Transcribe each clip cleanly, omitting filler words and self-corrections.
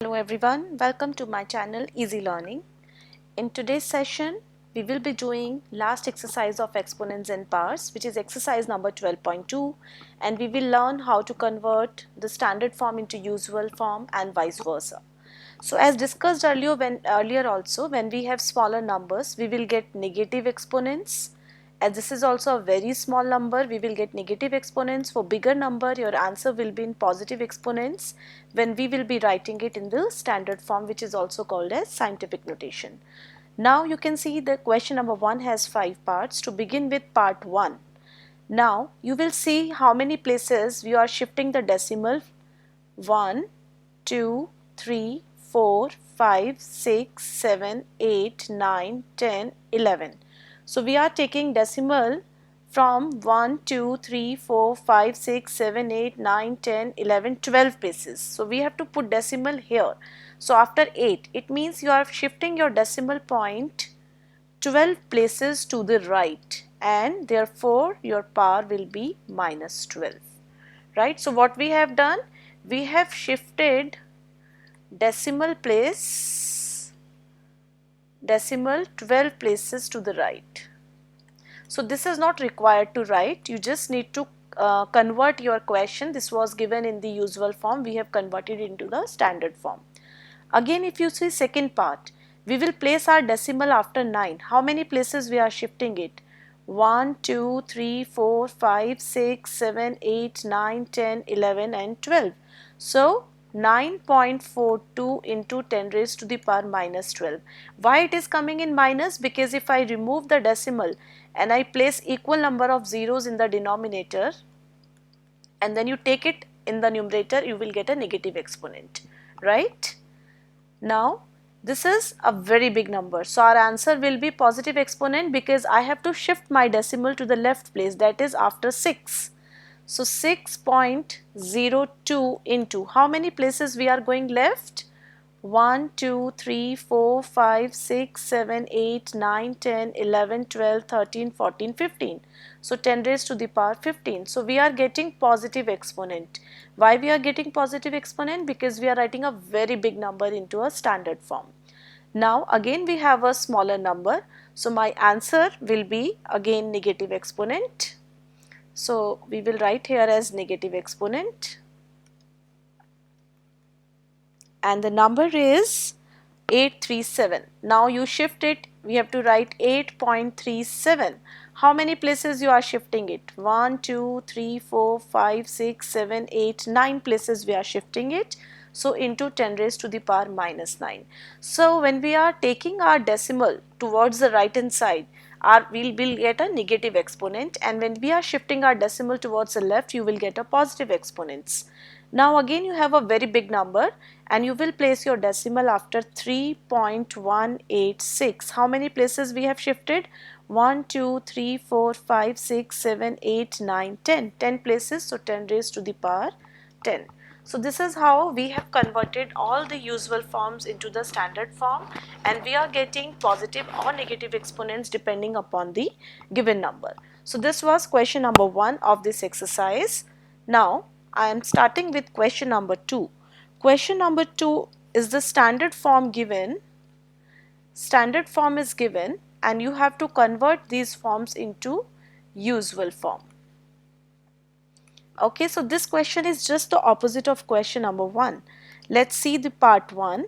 Hello everyone, welcome to my channel Easy Learning. In today's session, we will be doing last exercise of exponents and powers, which is exercise number 12.2, and we will learn how to convert the standard form into usual form and vice versa. So as discussed earlier also, when we have smaller numbers, we will get negative exponents. As this is also a very small number, we will get negative exponents. For bigger number, your answer will be in positive exponents when we will be writing it in the standard form, which is also called as scientific notation. Now you can see the question number 1 has 5 parts. To begin with part 1. Now you will see how many places we are shifting the decimal. 1, 2, 3, 4, 5, 6, 7, 8, 9, 10, 11. So we are taking decimal from 1, 2, 3, 4, 5, 6, 7, 8, 9, 10, 11, 12 places. So we have to put decimal here. So after 8, it means you are shifting your decimal point 12 places to the right, and therefore your power will be minus 12. Right? So what we have done? We have shifted decimal 12 places to the right. So this is not required to write, you just need to convert your question. This was given in the usual form, we have converted into the standard form. Again, if you see second part, we will place our decimal after 9. How many places we are shifting it? 1, 2, 3, 4, 5, 6, 7, 8, 9, 10, 11 and 12. So 9.42 into 10 raised to the power minus 12. Why it is coming in minus? Because if I remove the decimal and I place equal number of zeros in the denominator and then you take it in the numerator, you will get a negative exponent, right? Now this is a very big number, so our answer will be positive exponent because I have to shift my decimal to the left place, that is after 6. So 6.02 into how many places we are going left? 1, 2, 3, 4, 5, 6, 7, 8, 9, 10, 11, 12, 13, 14, 15. So 10 raised to the power 15. So we are getting positive exponent. Why we are getting positive exponent? Because we are writing a very big number into a standard form. Now again we have a smaller number. So my answer will be again negative exponent. So we will write here as negative exponent. And the number is 837. Now you shift it, we have to write 8.37. How many places you are shifting it? 1, 2, 3, 4, 5, 6, 7, 8, 9 places we are shifting it. So into 10 raised to the power minus 9. So when we are taking our decimal towards the right hand side, we will get a negative exponent, and when we are shifting our decimal towards the left, you will get a positive exponents. Now again you have a very big number and you will place your decimal after 3.186. How many places we have shifted? 1, 2, 3, 4, 5, 6, 7, 8, 9, 10. 10 places, so 10 raised to the power 10. So this is how we have converted all the usual forms into the standard form, and we are getting positive or negative exponents depending upon the given number. So this was question number 1 of this exercise. Now I am starting with question number 2. Question number 2 is the standard form given. Standard form is given and you have to convert these forms into usual form. Okay, so this question is just the opposite of question number 1. Let's see the part 1.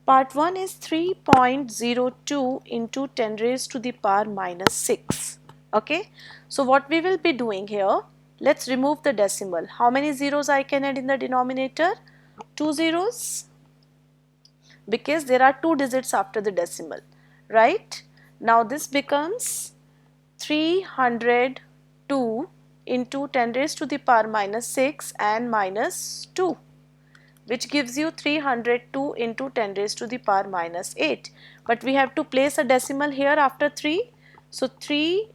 Part 1 is 3.02 into 10 raised to the power minus 6. Okay, so what we will be doing here, let's remove the decimal. How many zeros I can add in the denominator? 2 zeros, because there are 2 digits after the decimal, right? Now this becomes 302 into 10 raised to the power minus 6 and minus 2, which gives you 302 into 10 raised to the power minus 8. But we have to place a decimal here after 3. So 3,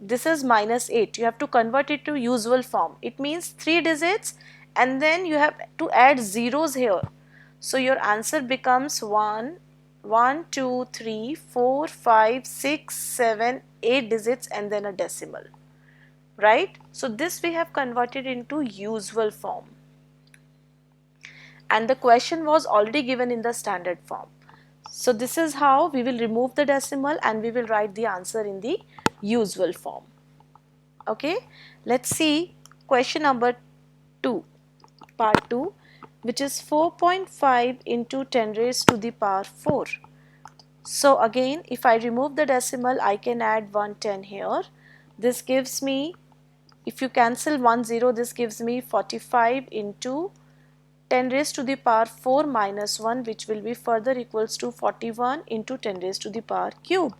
this is minus 8. You have to convert it to usual form. It means 3 digits and then you have to add zeros here. So your answer becomes 1, 2, 3, 4, 5, 6, 7, 8 digits and then a decimal. Right? So this we have converted into usual form. and the question was already given in the standard form. So this is how we will remove the decimal and we will write the answer in the usual form. Okay, let's see question number 2, part 2, which is 4.5 into 10 raised to the power 4. So again, if I remove the decimal, I can add 110 here. This gives me, if you cancel 1 0, this gives me 45 into 10 raised to the power 4 minus 1, which will be further equals to 41 into 10 raised to the power cube.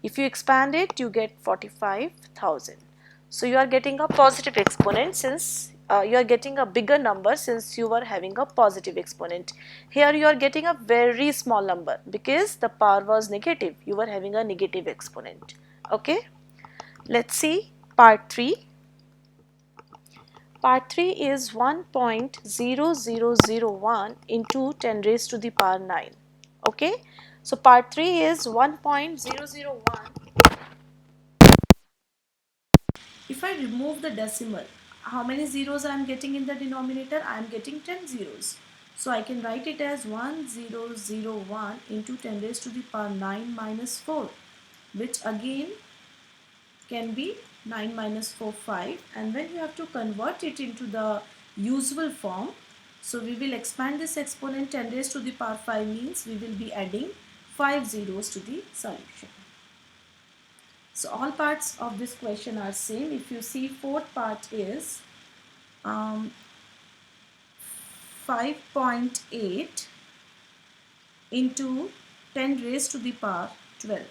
If you expand it, you get 45,000. So you are getting a positive exponent since you are getting a bigger number since you are having a positive exponent. Here you are getting a very small number because the power was negative. You were having a negative exponent. Okay. Let's see part 3. Part 3 is 1.0001 into 10 raised to the power 9. Okay. So part 3 is 1.001. If I remove the decimal, how many zeros I am getting in the denominator? I am getting 10 zeros. So I can write it as 1001 into 10 raised to the power 9 minus 4, which again can be 9 minus 4, 5. And when you have to convert it into the usual form, so we will expand this exponent. 10 raised to the power 5 means we will be adding 5 zeros to the solution. So all parts of this question are same. If you see, fourth part is 5.8 into 10 raised to the power 12.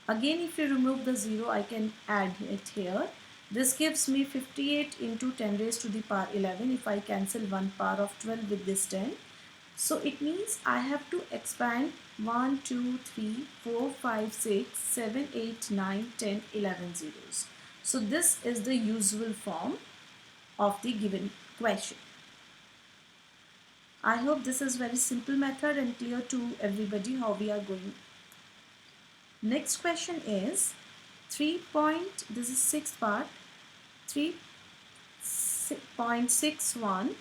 Again, if you remove the 0, I can add it here. This gives me 58 into 10 raised to the power 11 if I cancel one power of 12 with this 10. So it means I have to expand 1, 2, 3, 4, 5, 6, 7, 8, 9, 10, 11 zeros. So this is the usual form of the given question. I hope this is very simple method and clear to everybody how we are going. Next question is 3. This is sixth part, 3.61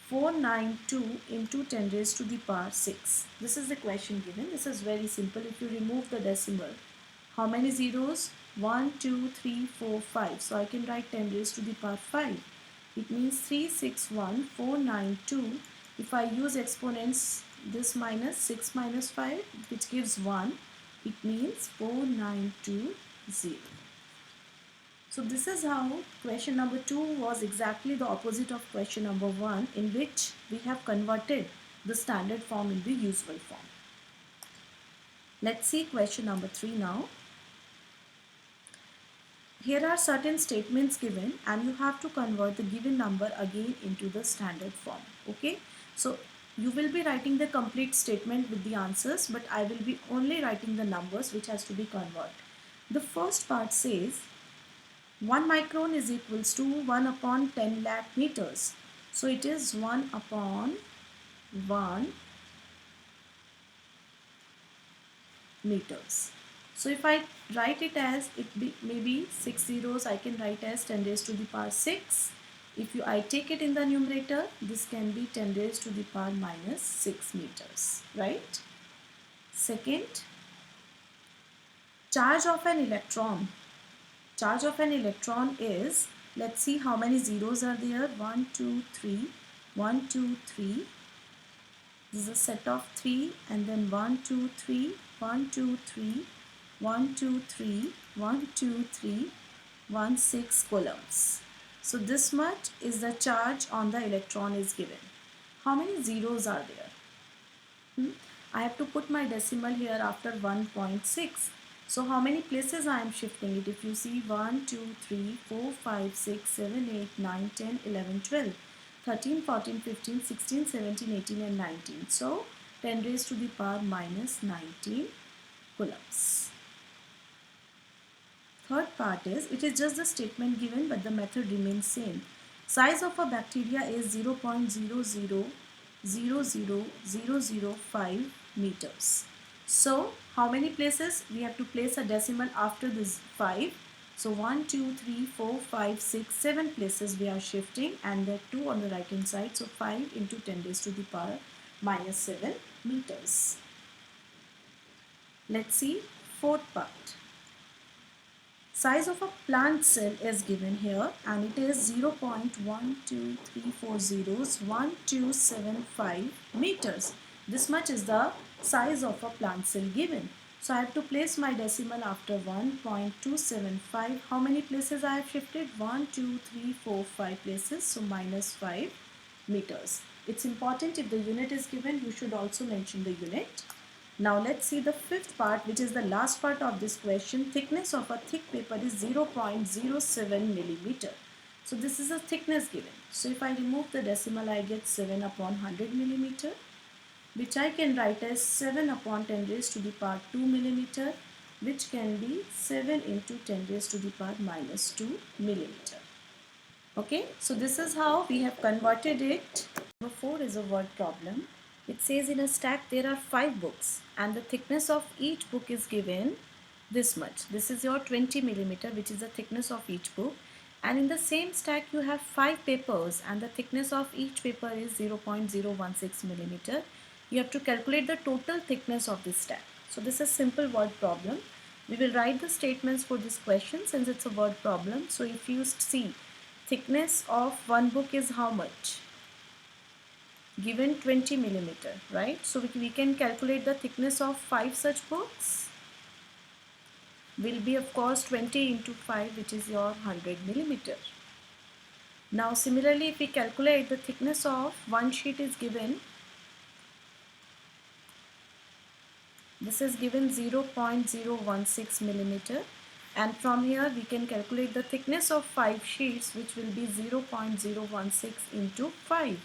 492 into 10 raised to the power 6. This is the question given. This is very simple. If you remove the decimal, how many zeros? 1, 2, 3, 4, 5. So I can write 10 raised to the power 5. It means 361 492. If I use exponents, this minus 6 minus 5, which gives 1, it means 4920. So this is how question number 2 was exactly the opposite of question number 1, in which we have converted the standard form in the usual form. Let's see question number 3 now. Here are certain statements given and you have to convert the given number again into the standard form. Okay, so you will be writing the complete statement with the answers, but I will be only writing the numbers which has to be converted. The first part says 1 micron is equals to 1 upon 10 lakh meters. So it is 1 upon 1 meters. So if I write it as maybe 6 zeros, I can write as 10 raised to the power 6. If I take it in the numerator, this can be 10 raised to the power minus 6 meters, right? Second, charge of an electron. Charge of an electron is, let's see how many zeros are there. 1, 2, 3, 1, 2, 3. This is a set of 3 and then 1, 2, 3, 1, 2, 3, 1, 2, 3, 1, 2, 3, 1, 6 coulombs. So this much is the charge on the electron is given. How many zeros are there? I have to put my decimal here after 1.6. So how many places I am shifting it? If you see 1, 2, 3, 4, 5, 6, 7, 8, 9, 10, 11, 12, 13, 14, 15, 16, 17, 18 and 19. So 10 raised to the power minus 19 coulombs. Third part is, it is just the statement given but the method remains same. Size of a bacteria is 0.0000005 meters. So how many places? We have to place a decimal after this 5. So 1, 2, 3, 4, 5, 6, 7 places we are shifting, and there are 2 on the right hand side. So 5 into 10 raised to the power minus 7 meters. Let's see fourth part. Size of a plant cell is given here, and it is 0.123401275 meters. This much is the size of a plant cell given. So I have to place my decimal after 1.275. How many places I have shifted? 1, 2, 3, 4, 5 places. So minus 5 meters. It's important, if the unit is given, you should also mention the unit. Now let's see the fifth part, which is the last part of this question. Thickness of a thick paper is 0.07 millimeter. So this is a thickness given. So if I remove the decimal, I get 7 upon 100 millimeter, which I can write as 7 upon 10 raised to the power 2 millimeter, which can be 7 into 10 raised to the power minus 2 millimeter. Okay, so this is how we have converted it. Number 4 is a word problem. It says in a stack there are 5 books and the thickness of each book is given this much. This is your 20 millimeter, which is the thickness of each book. And in the same stack you have 5 papers and the thickness of each paper is 0.016 millimeter. You have to calculate the total thickness of this stack. So this is a simple word problem. We will write the statements for this question since it's a word problem. So if you see, thickness of one book is how much? Given 20 millimeter, right? So we can calculate the thickness of 5 such books. Will be of course 20 into 5, which is your 100 millimeter. Now similarly, if we calculate the thickness of one sheet is given, this is given 0.016 millimeter, and from here we can calculate the thickness of 5 sheets, which will be 0.016 into 5.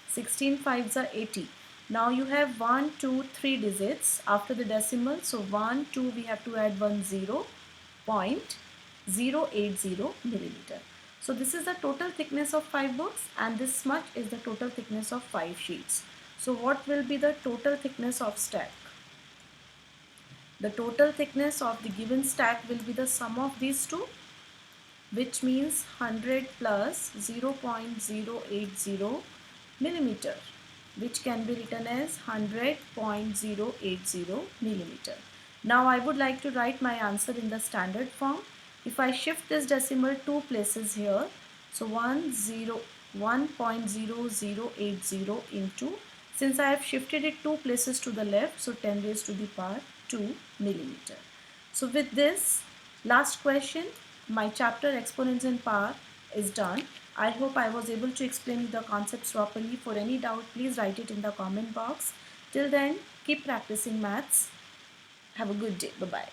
16 5s are 80. Now you have 1, 2, 3 digits after the decimal. So 1, 2, we have to add 1 0, 0.080 millimeter. So this is the total thickness of 5 books, and this much is the total thickness of 5 sheets. So what will be the total thickness of stack? The total thickness of the given stack will be the sum of these two, which means 100 plus 0.080 millimeter, which can be written as 100.080 millimeter. Now I would like to write my answer in the standard form. If I shift this decimal 2 places here, so 1.0080 into, since I have shifted it 2 places to the left, so 10 raised to the power 2 millimeter. So with this last question, my chapter exponents in power is done. I hope I was able to explain the concepts properly. For any doubt, please write it in the comment box. Till then, keep practicing maths. Have a good day. Bye-bye.